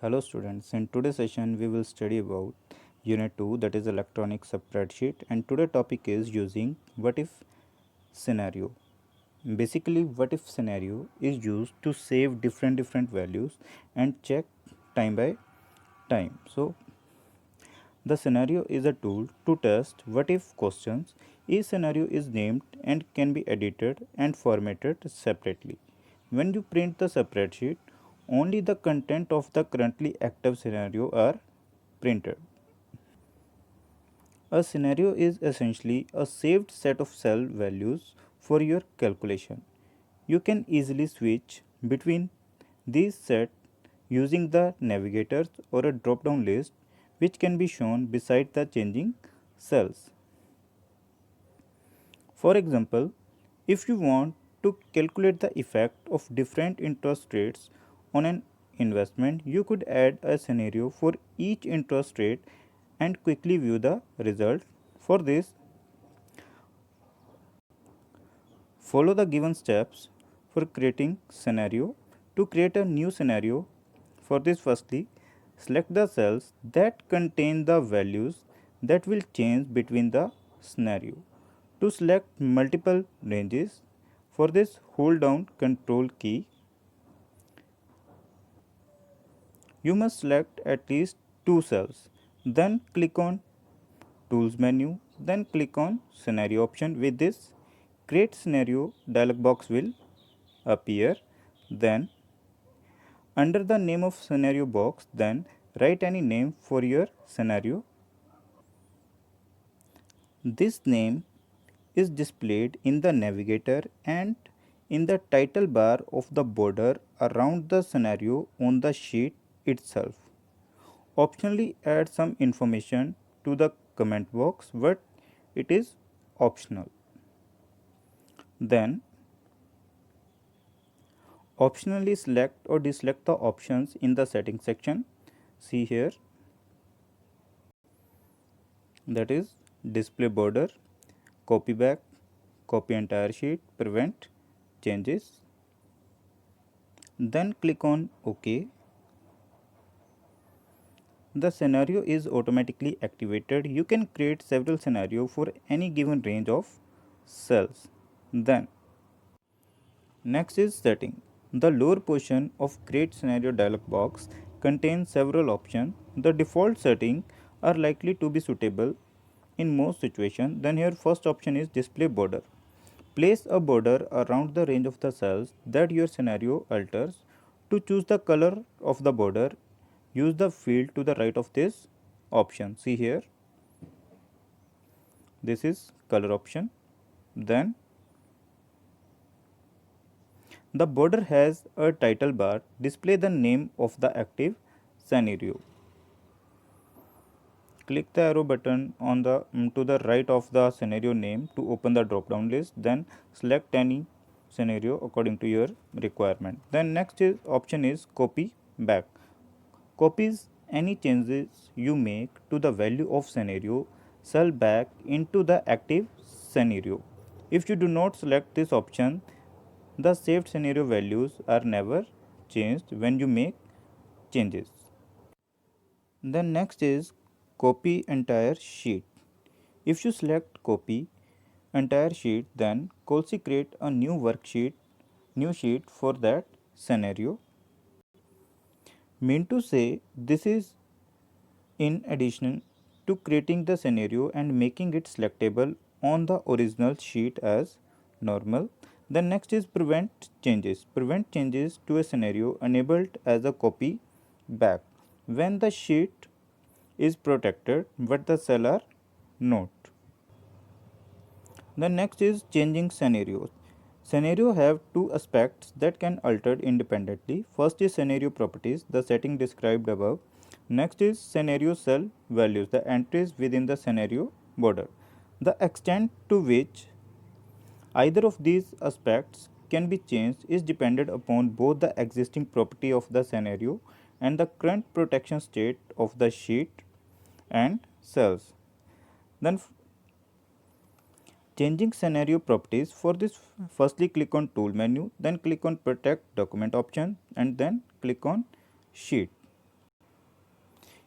Hello students, in today's session we will study about unit 2, that is electronic spreadsheet, and today topic is using what if scenario. Basically what if scenario is used to save different values and check time by time. So the scenario is a tool to test what if questions. Each scenario is named and can be edited and formatted separately. When you print the spreadsheet, only the content of the currently active scenario are printed. A scenario is essentially a saved set of cell values for your calculation. You can easily switch between these sets using the navigators or a drop down list which can be shown beside the changing cells. For example, if you want to calculate the effect of different interest rates on an investment, you could add a scenario for each interest rate and quickly view the result. For this, follow the given steps for creating scenario. To create a new scenario, for this firstly, select the cells that contain the values that will change between the scenario. To select multiple ranges, for this hold down Ctrl key. You must select at least two cells. Then click on Tools menu, then click on Scenario option. With this, Create Scenario dialog box will appear. Then under the name of scenario box, then write any name for your scenario. This name is displayed in the navigator and in the title bar of the border around the scenario on the sheet itself. Optionally add some information to the comment box, but it is optional. Then optionally select or deselect the options in the settings section. See here, that is display border, copy back, copy entire sheet, prevent changes. Then click on OK. The scenario is automatically activated. You can create several scenarios for any given range of cells. Then next is setting. The lower portion of create scenario dialog box contains several options. The default settings are likely to be suitable in most situations. Then here first option is display border. Place a border around the range of the cells that your scenario alters. To choose the color of the border, use the field to the right of this option. See here, this is color option. Then the border has a title bar. Display the name of the active scenario. Click the arrow button on the to the right of the scenario name to open the drop down list. Then select any scenario according to your requirement. Then next is option is copy back. Copies any changes you make to the value of scenario cell back into the active scenario. If you do not select this option, the saved scenario values are never changed when you make changes. Then next is copy entire sheet. If you select copy entire sheet, then Colsi create a new sheet for that scenario. Mean to say this is in addition to creating the scenario and making it selectable on the original sheet as normal. The next is prevent changes. Prevent changes to a scenario enabled as a copy back when the sheet is protected but the cell are not. The next is changing scenarios. Scenario have two aspects that can altered independently. First is scenario properties, the setting described above. Next is scenario cell values, the entries within the scenario border. The extent to which either of these aspects can be changed is dependent upon both the existing property of the scenario and the current protection state of the sheet and cells. Then changing scenario properties, for this firstly click on tool menu, then click on protect document option and then click on sheet.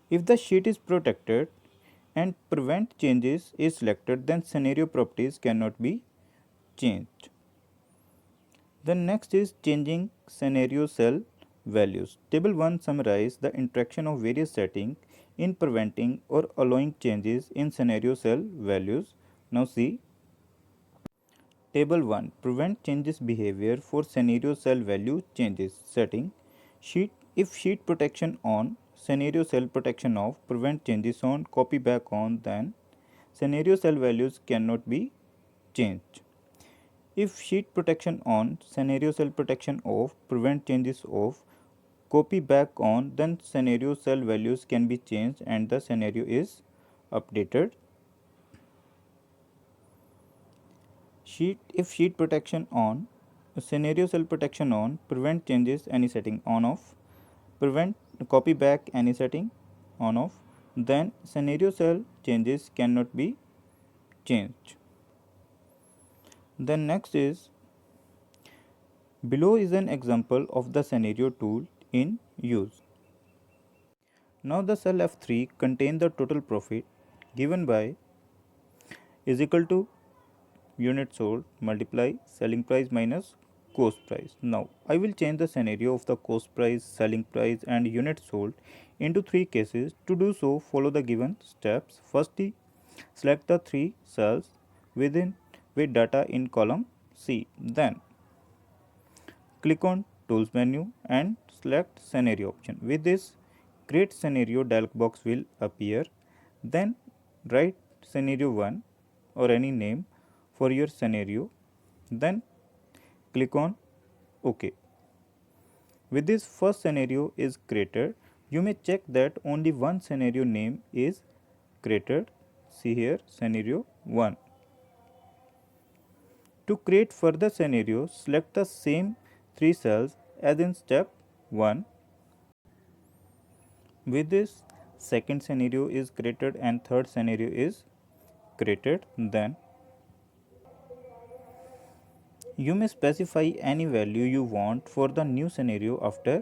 If the sheet is protected and prevent changes is selected, then scenario properties cannot be changed. The next is changing scenario cell values. Table 1 summarizes the interaction of various settings in preventing or allowing changes in scenario cell values. Now see Table 1 prevent changes behavior for scenario cell value changes setting. Sheet if sheet protection on, scenario cell protection off, prevent changes on, copy back on, then scenario cell values cannot be changed. If sheet protection on, scenario cell protection off, prevent changes off, copy back on, then scenario cell values can be changed and the scenario is updated. If sheet protection on, scenario cell protection on, prevent changes any setting on off, prevent copy back any setting on off, then scenario cell changes cannot be changed. Then next is below is an example of the scenario tool in use. Now the cell F3 contains the total profit given by is equal to unit sold multiply selling price minus cost price. Now I will change the scenario of the cost price, selling price and unit sold into three cases. To do so, follow the given steps. Firstly, select the three cells with data in column C. Then click on tools menu and select scenario option. With this, create scenario dialog box will appear. Then write scenario 1 or any name for your scenario, then click on OK. With this first scenario is created, you may check that only one scenario name is created. See here scenario 1. To create further scenarios, select the same three cells as in step 1. With this, second scenario is created and third scenario is created. Then you may specify any value you want for the new scenario after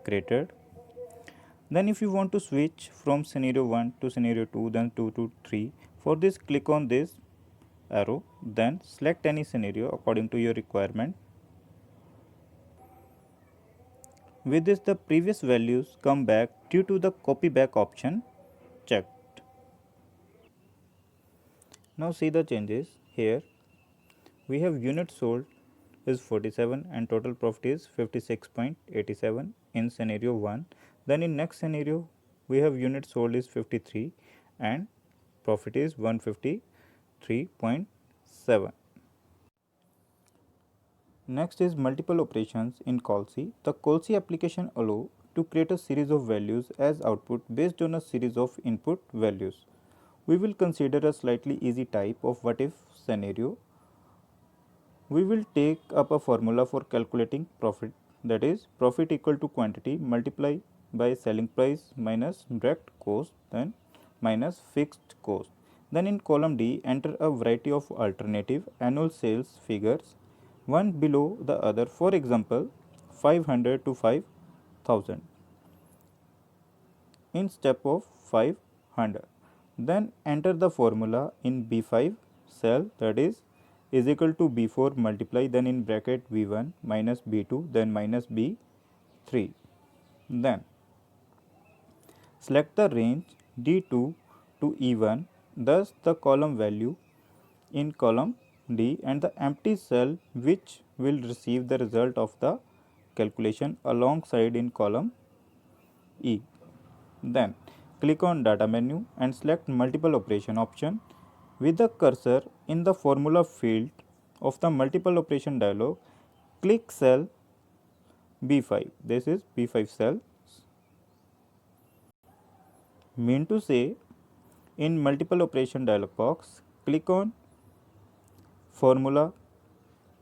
created. Then if you want to switch from scenario 1 to scenario 2 then 2 to 3, for this click on this arrow, then select any scenario according to your requirement. With this, the previous values come back due to the copy back option checked. Now see the changes. Here we have unit sold is 47 and total profit is 56.87 in scenario 1. Then in next scenario we have unit sold is 53 and profit is 153.7. Next is multiple operations in COLSI. The COLSI application allow to create a series of values as output based on a series of input values. We will consider a slightly easy type of what if scenario. We will take up a formula for calculating profit, that is profit equal to quantity multiply by selling price minus direct cost then minus fixed cost. Then in column D enter a variety of alternative annual sales figures one below the other, for example 500 to 5000 in step of 500. Then enter the formula in B5 cell, that is equal to B4 multiply then in bracket B1 minus B2 then minus B3. Then select the range D2 to E1, thus the column value in column D and the empty cell which will receive the result of the calculation alongside in column E. Then click on data menu and select multiple operation option. With the cursor in the formula field of the multiple operation dialog, click cell B5. This is B5 cell. Mean to say, in multiple operation dialog box, click on formula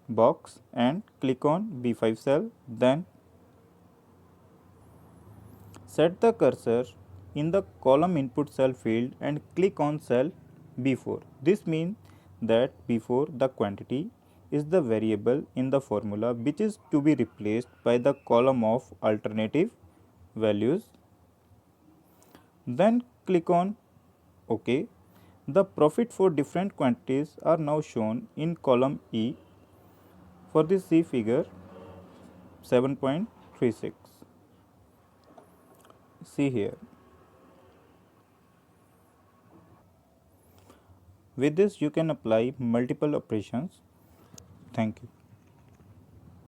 box and click on B5 cell. Then set the cursor in the column input cell field and click on cell B4. This means that B4 the quantity is the variable in the formula which is to be replaced by the column of alternative values. Then click on OK. The profit for different quantities are now shown in column E for the C figure 7.36. See here. With this you can apply multiple operations. Thank you.